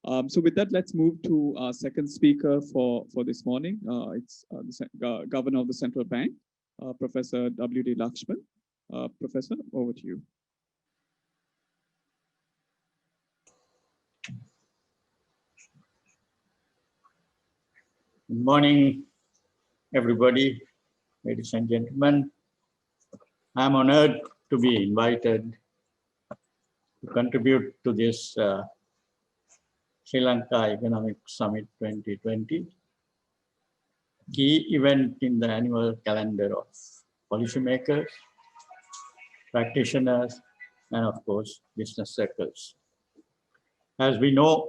So with that, let's move to our second speaker for this morning. It's the Governor of the Central Bank, Professor W.D. Lakshman. Professor, over to you. Good morning, everybody, ladies and gentlemen. I'm honored to be invited to contribute to this Sri Lanka Economic Summit 2020, key event in the annual calendar of policymakers, practitioners, and of course, business circles. As we know,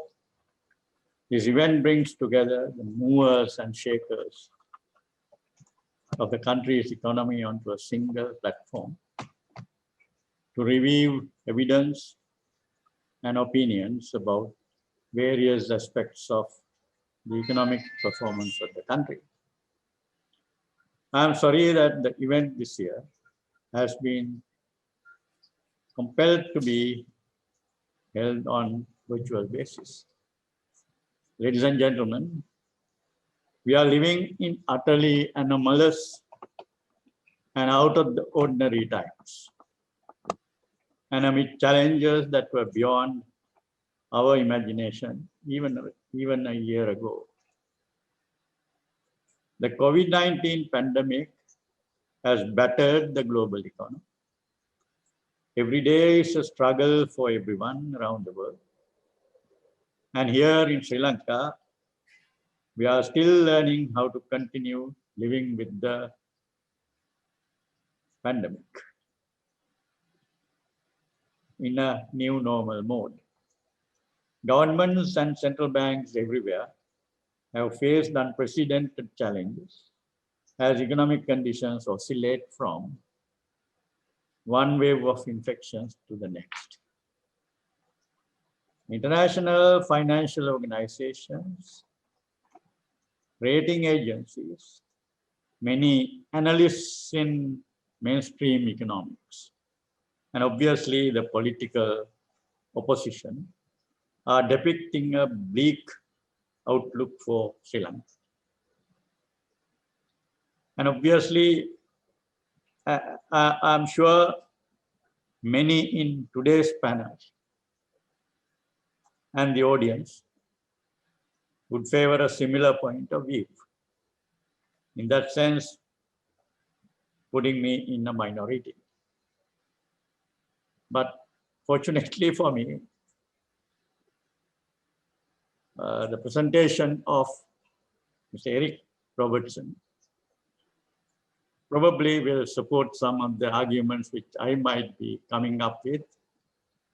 this event brings together the movers and shakers of the country's economy onto a single platform to review evidence and opinions about various aspects of the economic performance of the country. I'm sorry that the event this year has been compelled to be held on virtual basis. Ladies and gentlemen, we are living in utterly anomalous and out of the ordinary times, and amid challenges that were beyond our imagination even a year ago. The COVID-19 pandemic has battered the global economy. Every day is a struggle for everyone around the world. And here in Sri Lanka, we are still learning how to continue living with the pandemic in a new normal mode. Governments and central banks everywhere have faced unprecedented challenges as economic conditions oscillate from one wave of infections to the next. International financial organizations, rating agencies, many analysts in mainstream economics, and obviously the political opposition are depicting a bleak outlook for Sri Lanka. And obviously, I'm sure many in today's panel and the audience would favor a similar point of view. In that sense, putting me in a minority. But fortunately for me, the presentation of Mr. Eric Robertson probably will support some of the arguments which I might be coming up with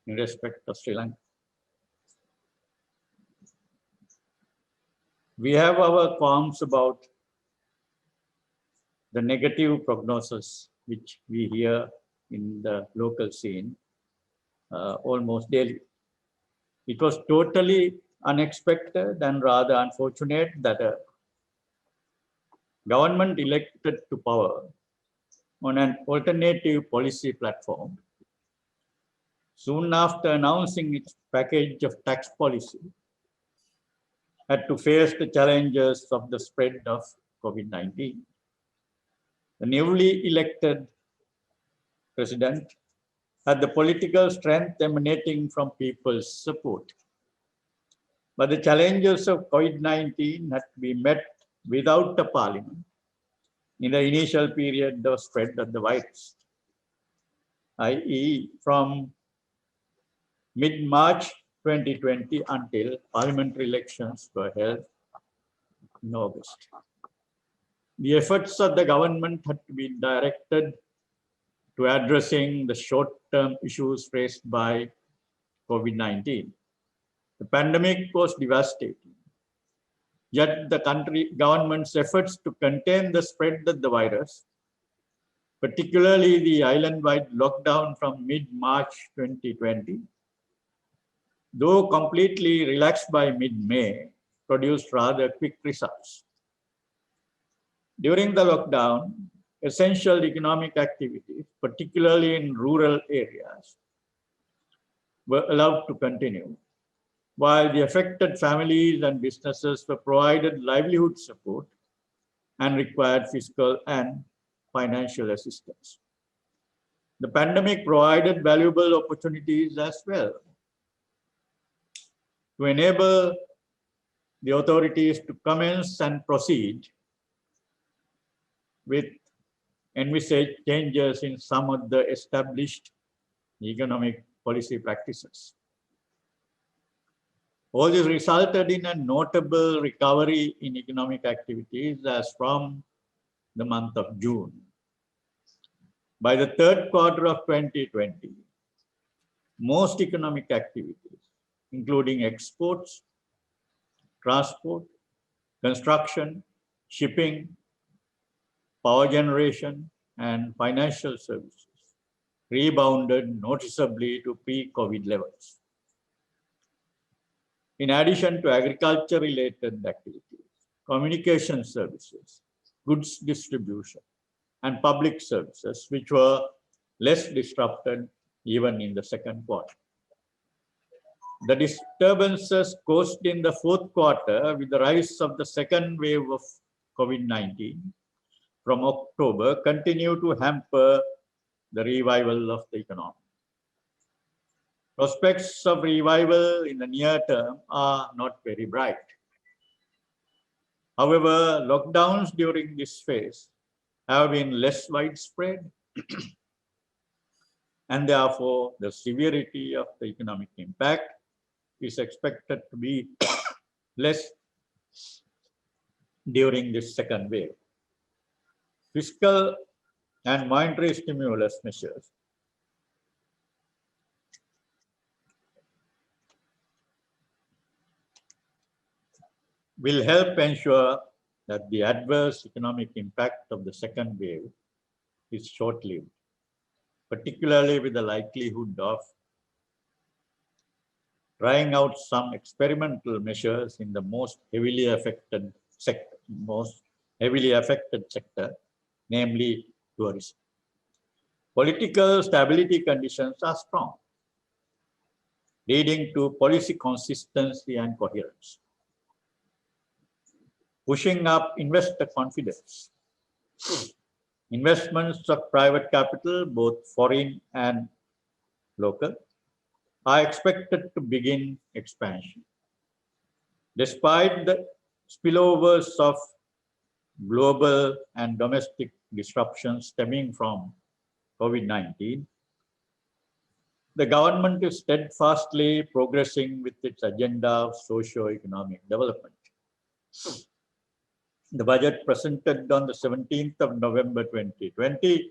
in respect of Sri Lanka. We have our qualms about the negative prognosis which we hear in the local scene almost daily. It was totally unexpected and rather unfortunate that a government elected to power on an alternative policy platform soon after announcing its package of tax policy had to face the challenges of the spread of COVID-19. The newly elected president had the political strength emanating from people's support. But the challenges of COVID-19 had to be met without a parliament in the initial period of spread of the virus, i.e. from mid-March 2020 until parliamentary elections were held in August. The efforts of the government had to be directed to addressing the short-term issues faced by COVID-19. The pandemic was devastating, yet the government's efforts to contain the spread of the virus, particularly the island-wide lockdown from mid-March 2020, though completely relaxed by mid-May, produced rather quick results. During the lockdown, essential economic activities, particularly in rural areas, were allowed to continue. while the affected families and businesses were provided livelihood support and required fiscal and financial assistance. The pandemic provided valuable opportunities as well to enable the authorities to commence and proceed with envisaged changes in some of the established economic policy practices. All this resulted in a notable recovery in economic activities as from the month of June. By the third quarter of 2020, most economic activities, including exports, transport, construction, shipping, power generation, and financial services, rebounded noticeably to pre-COVID levels. In addition to agriculture-related activities, communication services, goods distribution, and public services, which were less disrupted even in the second quarter. The disturbances caused in the fourth quarter with the rise of the second wave of COVID-19 from October continue to hamper the revival of the economy. Prospects of revival in the near term are not very bright. However, lockdowns during this phase have been less widespread and therefore the severity of the economic impact is expected to be less during this second wave. Fiscal and monetary stimulus measures will help ensure that the adverse economic impact of the second wave is short-lived, particularly with the likelihood of trying out some experimental measures in the most heavily affected sector, namely tourism. Political stability conditions are strong, leading to policy consistency and coherence, pushing up investor confidence. Investments of private capital, both foreign and local, are expected to begin expansion. Despite the spillovers of global and domestic disruptions stemming from COVID-19, the government is steadfastly progressing with its agenda of socio-economic development. The budget presented on the 17th of November 2020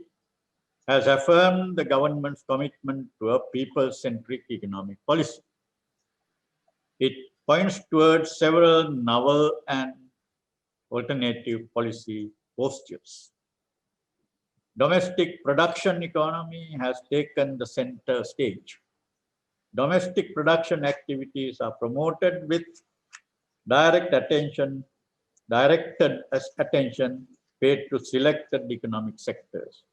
has affirmed the government's commitment to a people-centric economic policy. It points towards several novel and alternative policy postures. Domestic production economy has taken the center stage. Domestic production activities are promoted with directed attention paid to selected economic sectors,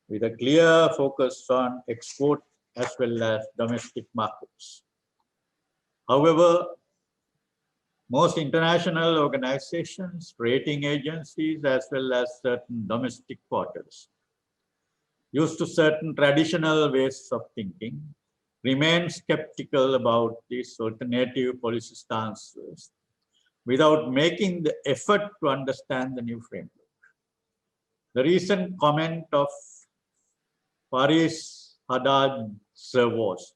with a clear focus on export as well as domestic markets. However, most international organizations, rating agencies, as well as certain domestic quarters, used to certain traditional ways of thinking, remain skeptical about these alternative policy stances without making the effort to understand the new framework. The recent comment of Faris Haddad Servos,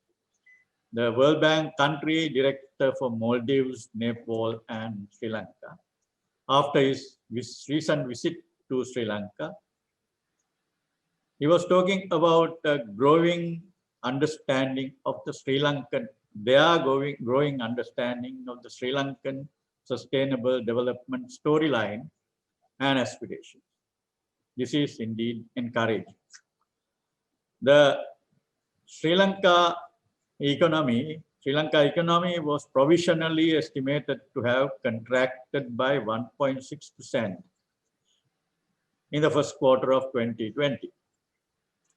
the World Bank country director for Maldives, Nepal, and Sri Lanka, after his recent visit to Sri Lanka, he was talking about a growing understanding of the Sri Lankan, growing understanding of the Sri Lankan sustainable development storyline and aspirations. This is indeed encouraging. The Sri Lanka economy was provisionally estimated to have contracted by 1.6% in the first quarter of 2020,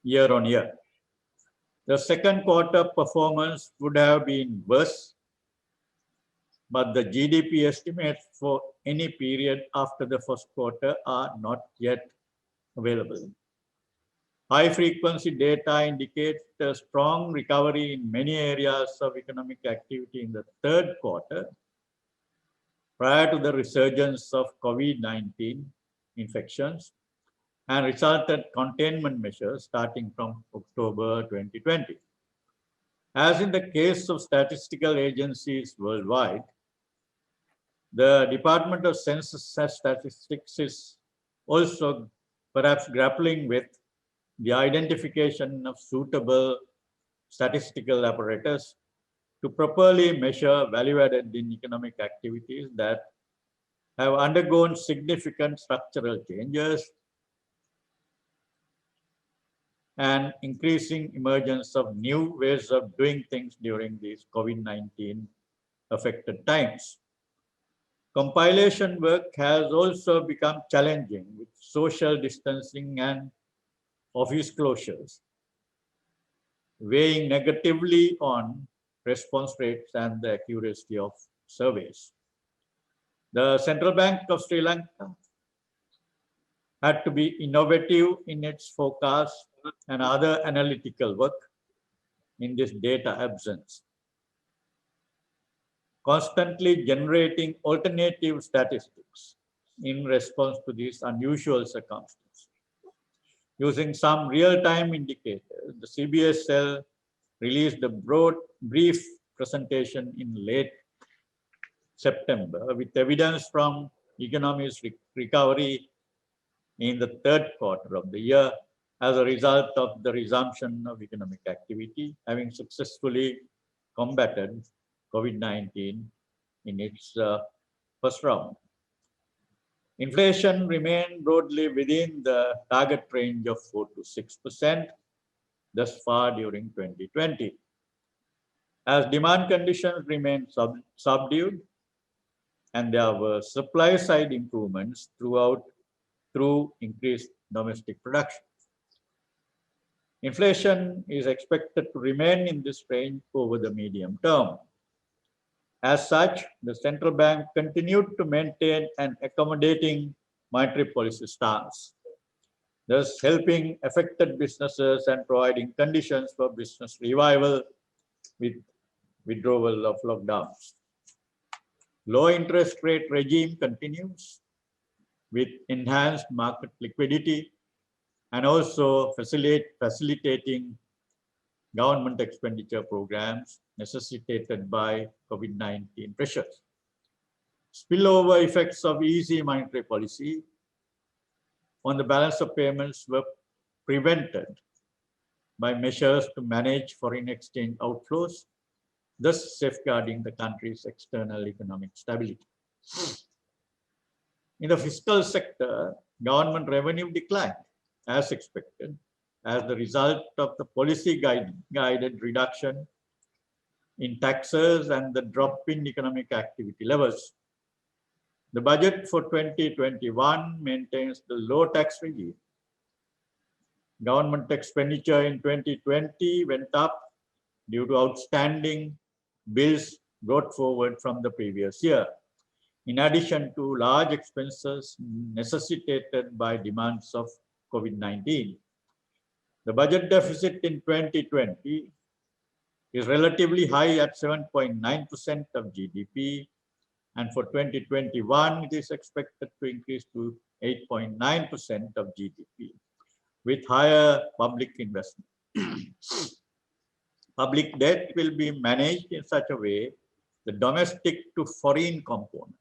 year on year. The second quarter performance would have been worse but the GDP estimates for any period after the first quarter are not yet available. High-frequency data indicates a strong recovery in many areas of economic activity in the third quarter, prior to the resurgence of COVID-19 infections and resultant containment measures starting from October 2020. As in the case of statistical agencies worldwide, the Department of Census and Statistics is also perhaps grappling with the identification of suitable statistical apparatus to properly measure value added in economic activities that have undergone significant structural changes and increasing emergence of new ways of doing things during these COVID-19 affected times. Compilation work has also become challenging with social distancing and office closures, weighing negatively on response rates and the accuracy of surveys. The Central Bank of Sri Lanka had to be innovative in its forecast and other analytical work in this data absence, constantly generating alternative statistics in response to these unusual circumstances. Using some real-time indicators, the CBSL released a brief presentation in late September with evidence from economy's recovery in the third quarter of the year as a result of the resumption of economic activity, having successfully combated COVID-19 in its first round. Inflation remained broadly within the target range of 4 to 6% thus far during 2020. As demand conditions remained subdued and there were supply side improvements through increased domestic production. Inflation is expected to remain in this range over the medium term. As such, the central bank continued to maintain an accommodating monetary policy stance, thus helping affected businesses and providing conditions for business revival with withdrawal of lockdowns. Low interest rate regime continues with enhanced market liquidity and also facilitating government expenditure programs necessitated by COVID-19 pressures. Spillover effects of easy monetary policy on the balance of payments were prevented by measures to manage foreign exchange outflows, thus safeguarding the country's external economic stability. In the fiscal sector, government revenue declined as expected as the result of the policy guided reduction in taxes and the drop in economic activity levels. The budget for 2021 maintains the low tax regime. Government expenditure in 2020 went up due to outstanding bills brought forward from the previous year, in addition to large expenses necessitated by demands of COVID-19. The budget deficit in 2020 is relatively high at 7.9% of GDP, and for 2021, it is expected to increase to 8.9% of GDP, with higher public investment. Public debt will be managed in such a way the domestic to foreign component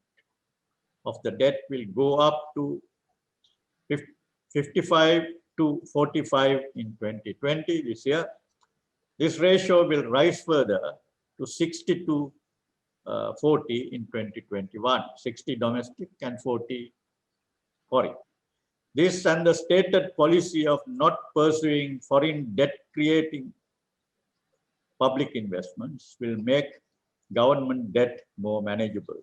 of the debt will go up to 55 to 45 in 2020 this year. This ratio will rise further to 60 to 40 in 2021, 60 domestic and 40 foreign. This and the stated policy of not pursuing foreign debt creating public investments will make government debt more manageable.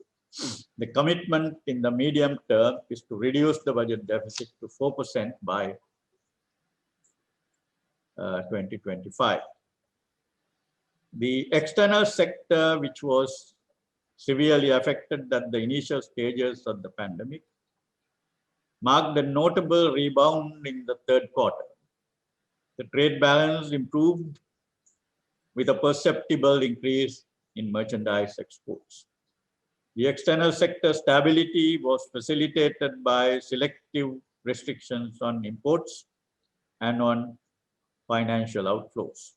The commitment in the medium term is to reduce the budget deficit to 4% by 2025. The external sector, which was severely affected at the initial stages of the pandemic, marked a notable rebound in the third quarter. The trade balance improved with a perceptible increase in merchandise exports. The external sector stability was facilitated by selective restrictions on imports and on financial outflows.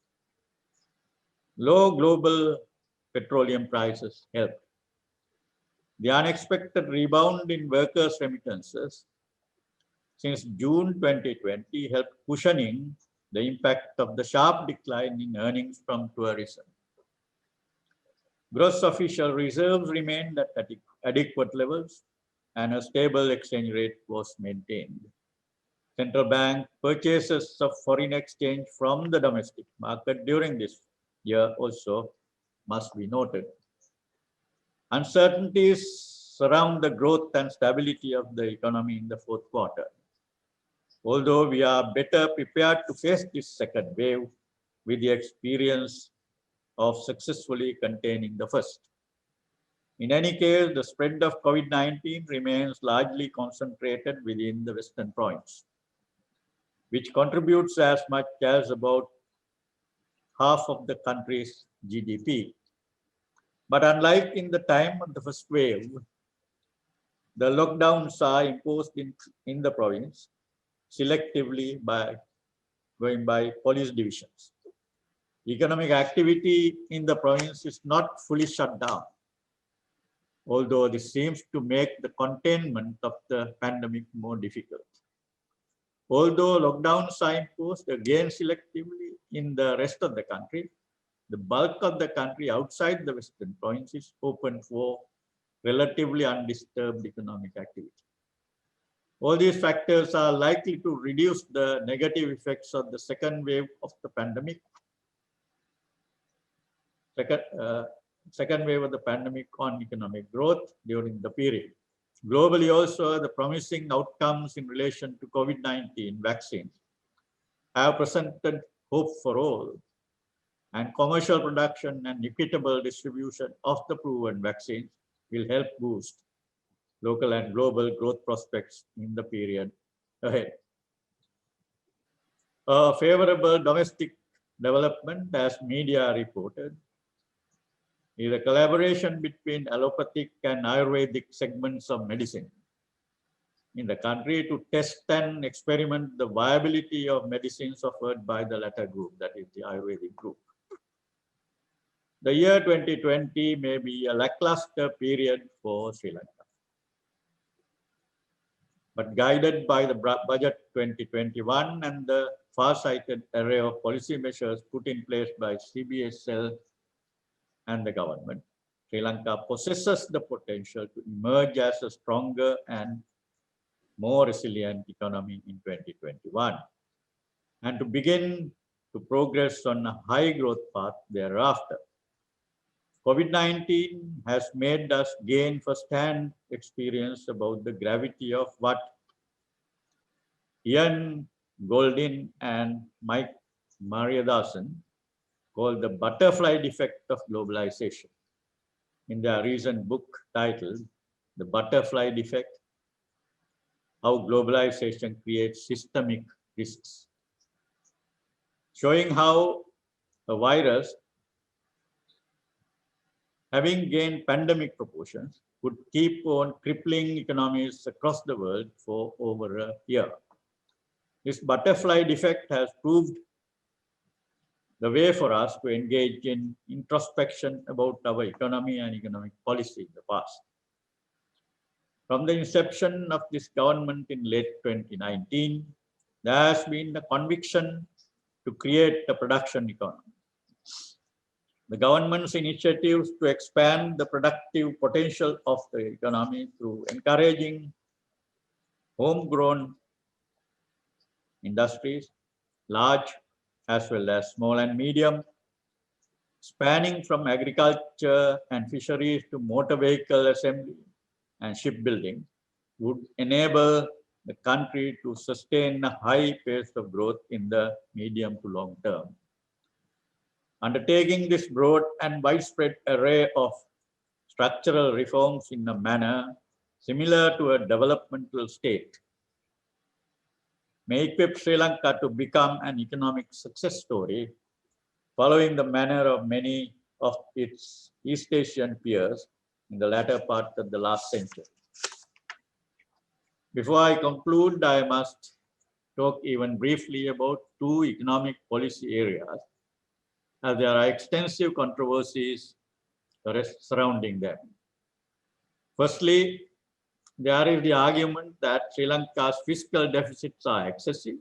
Low global petroleum prices helped. The unexpected rebound in workers' remittances since June 2020 helped cushioning the impact of the sharp decline in earnings from tourism. Gross official reserves remained at adequate levels and a stable exchange rate was maintained. Central bank purchases of foreign exchange from the domestic market during this year also must be noted. Uncertainties surround the growth and stability of the economy in the fourth quarter. Although we are better prepared to face this second wave with the experience of successfully containing the first. In any case, the spread of COVID-19 remains largely concentrated within the Western province, which contributes as much as about half of the country's GDP. But unlike in the time of the first wave, the lockdowns are imposed in the province selectively by going by police divisions. Economic activity in the province is not fully shut down, although this seems to make the containment of the pandemic more difficult. Although lockdowns are imposed again selectively in the rest of the country, the bulk of the country outside the Western province is open for relatively undisturbed economic activity. All these factors are likely to reduce the negative effects of the second wave of the pandemic. Second wave of the pandemic on economic growth during the period. Globally also, the promising outcomes in relation to COVID-19 vaccines have presented hope for all, and commercial production and equitable distribution of the proven vaccines will help boost local and global growth prospects in the period ahead. A favorable domestic development, as media reported, is a collaboration between allopathic and Ayurvedic segments of medicine in the country to test and experiment the viability of medicines offered by the latter group, that is the Ayurvedic group. The year 2020 may be a lackluster period for Sri Lanka. But guided by the budget 2021 and the far-sighted array of policy measures put in place by CBSL and the government, Sri Lanka possesses the potential to emerge as a stronger and more resilient economy in 2021 and to begin to progress on a high growth path thereafter. COVID-19 has made us gain first-hand experience about the gravity of what Ian Goldin and Mike Mariadasan call the butterfly defect of globalization. In their recent book titled The Butterfly Defect, How Globalization Creates Systemic Risks, showing how a virus having gained pandemic proportions could keep on crippling economies across the world for over a year. This butterfly defect has proved the way for us to engage in introspection about our economy and economic policy in the past. From the inception of this government in late 2019, there has been a conviction to create a production economy. The government's initiatives to expand the productive potential of the economy through encouraging homegrown industries, large as well as small and medium, spanning from agriculture and fisheries to motor vehicle assembly and shipbuilding, would enable the country to sustain a high pace of growth in the medium to long term. Undertaking this broad and widespread array of structural reforms in a manner similar to a developmental state may equip Sri Lanka to become an economic success story, following the manner of many of its East Asian peers in the latter part of the last century. Before I conclude, I must talk even briefly about two economic policy areas, as there are extensive controversies surrounding them. Firstly, there is the argument that Sri Lanka's fiscal deficits are excessive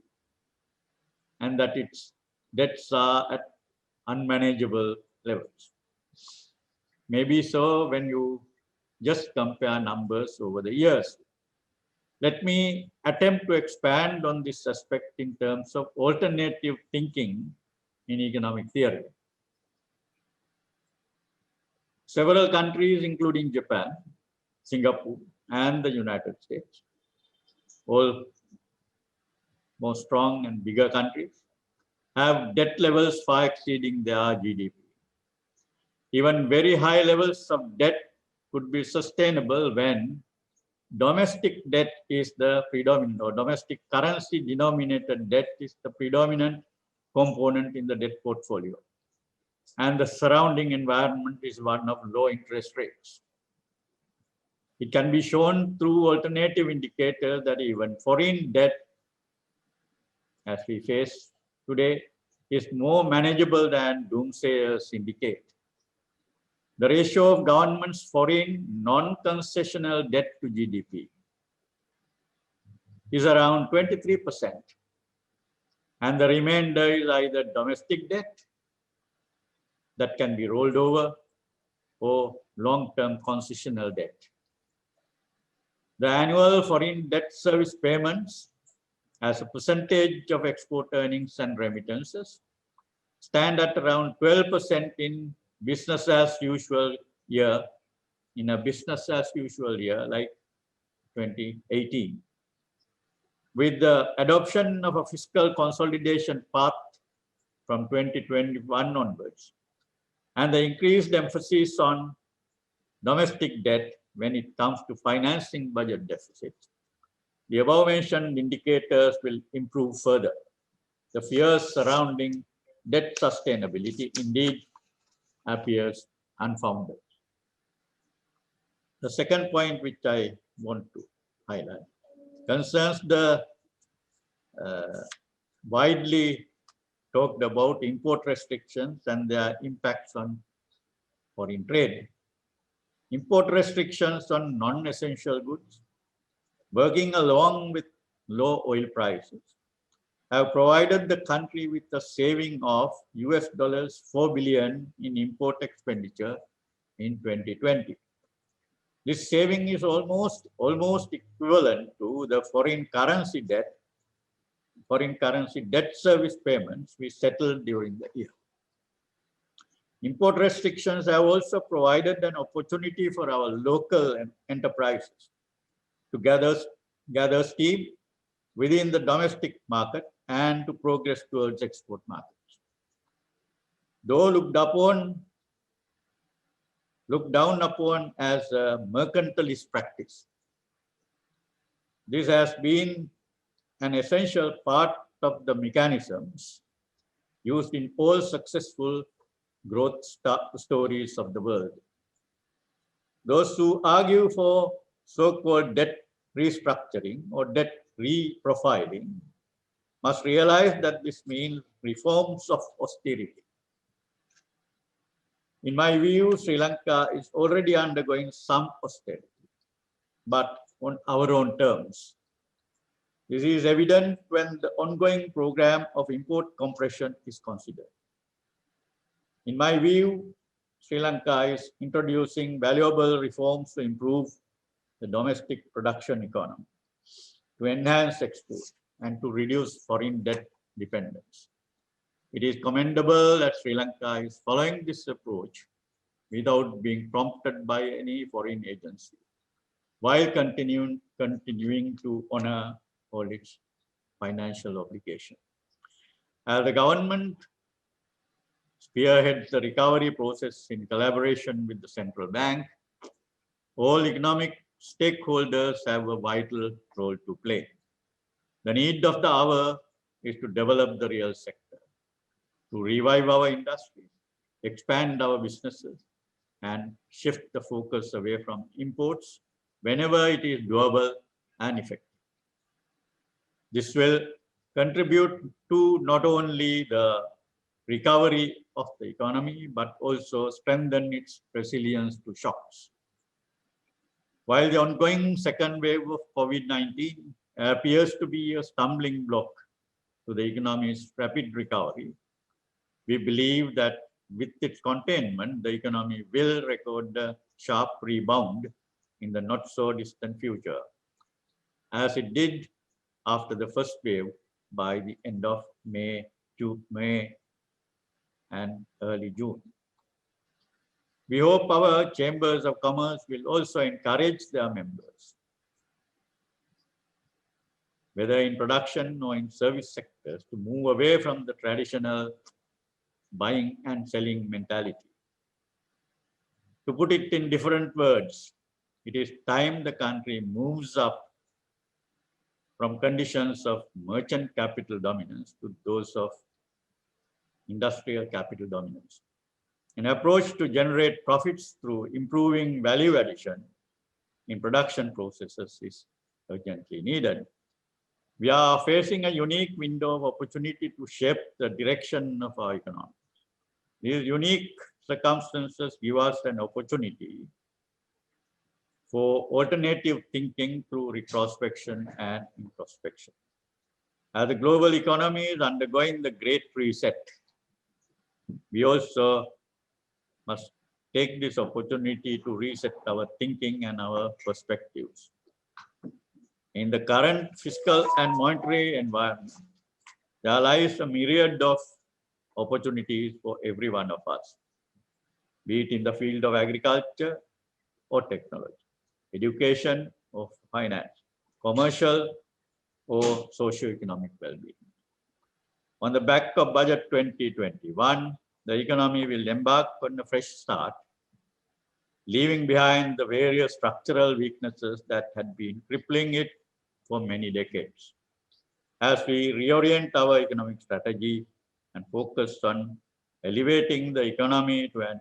and that its debts are at unmanageable levels. Maybe so when you just compare numbers over the years. Let me attempt to expand on this aspect in terms of alternative thinking in economic theory. Several countries, including Japan, Singapore, and the United States, all more strong and bigger countries, have debt levels far exceeding their GDP. Even very high levels of debt could be sustainable when domestic debt is the predominant, or domestic currency denominated debt is the predominant component in the debt portfolio. And the surrounding environment is one of low interest rates. It can be shown through alternative indicators that even foreign debt, as we face today, is more manageable than doomsayers indicate. The ratio of government's foreign non-concessional debt to GDP is around 23%, and the remainder is either domestic debt that can be rolled over or long-term concessional debt. The annual foreign debt service payments as a percentage of export earnings and remittances stand at around 12% in business as usual year, in a business as usual year like 2018. With the adoption of a fiscal consolidation path from 2021 onwards, and the increased emphasis on domestic debt when it comes to financing budget deficits, the above-mentioned indicators will improve further. The fears surrounding debt sustainability indeed appears unfounded. The second point which I want to highlight concerns the widely talked about import restrictions and their impacts on foreign trade. Import restrictions on non-essential goods, working along with low oil prices, have provided the country with a saving of $4 billion in import expenditure in 2020. This saving is almost equivalent to the foreign currency debt service payments we settled during the year. Import restrictions have also provided an opportunity for our local enterprises to gather steam within the domestic market and to progress towards export markets. Though looked down upon as a mercantilist practice, this has been an essential part of the mechanisms used in all successful growth stories of the world. Those who argue for so-called debt restructuring or debt reprofiling must realize that this means reforms of austerity. In my view, Sri Lanka is already undergoing some austerity, but on our own terms. This is evident when the ongoing program of import compression is considered. In my view, Sri Lanka is introducing valuable reforms to improve the domestic production economy, to enhance export, and to reduce foreign debt dependence. It is commendable that Sri Lanka is following this approach without being prompted by any foreign agency, while continuing to honor all its financial obligations. As the government spearheads the recovery process in collaboration with the central bank, all economic stakeholders have a vital role to play. The need of the hour is to develop the real sector, to revive our industry, expand our businesses, and shift the focus away from imports whenever it is doable and effective. This will contribute to not only the recovery of the economy, but also strengthen its resilience to shocks. While the ongoing second wave of COVID-19 appears to be a stumbling block to the economy's rapid recovery, we believe that with its containment, the economy will record a sharp rebound in the not so distant future, as it did after the first wave by the end of May and early June. We hope our chambers of commerce will also encourage their members, whether in production or in service sectors, to move away from the traditional buying and selling mentality. To put it in different words, it is time the country moves up from conditions of merchant capital dominance to those of industrial capital dominance. An approach to generate profits through improving value addition in production processes is urgently needed. We are facing a unique window of opportunity to shape the direction of our economy. These unique circumstances give us an opportunity for alternative thinking through retrospection and introspection. As the global economy is undergoing the great reset, we also must take this opportunity to reset our thinking and our perspectives. In the current fiscal and monetary environment, there lies a myriad of opportunities for every one of us, be it in the field of agriculture or technology, education or finance, commercial or socio-economic well-being. On the back of Budget 2021, the economy will embark on a fresh start, leaving behind the various structural weaknesses that had been crippling it for many decades. As we reorient our economic strategy and focus on elevating the economy to an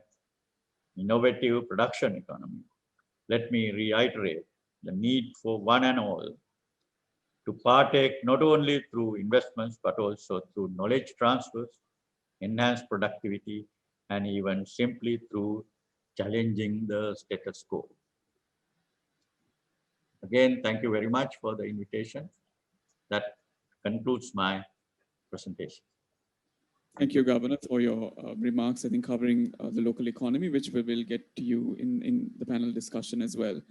innovative production economy, let me reiterate the need for one and all to partake not only through investments, but also through knowledge transfers, enhanced productivity, and even simply through challenging the status quo. Again, thank you very much for the invitation. That concludes my presentation. Thank you, Governor, for your remarks, I think covering the local economy, which we will get to you in the panel discussion as well.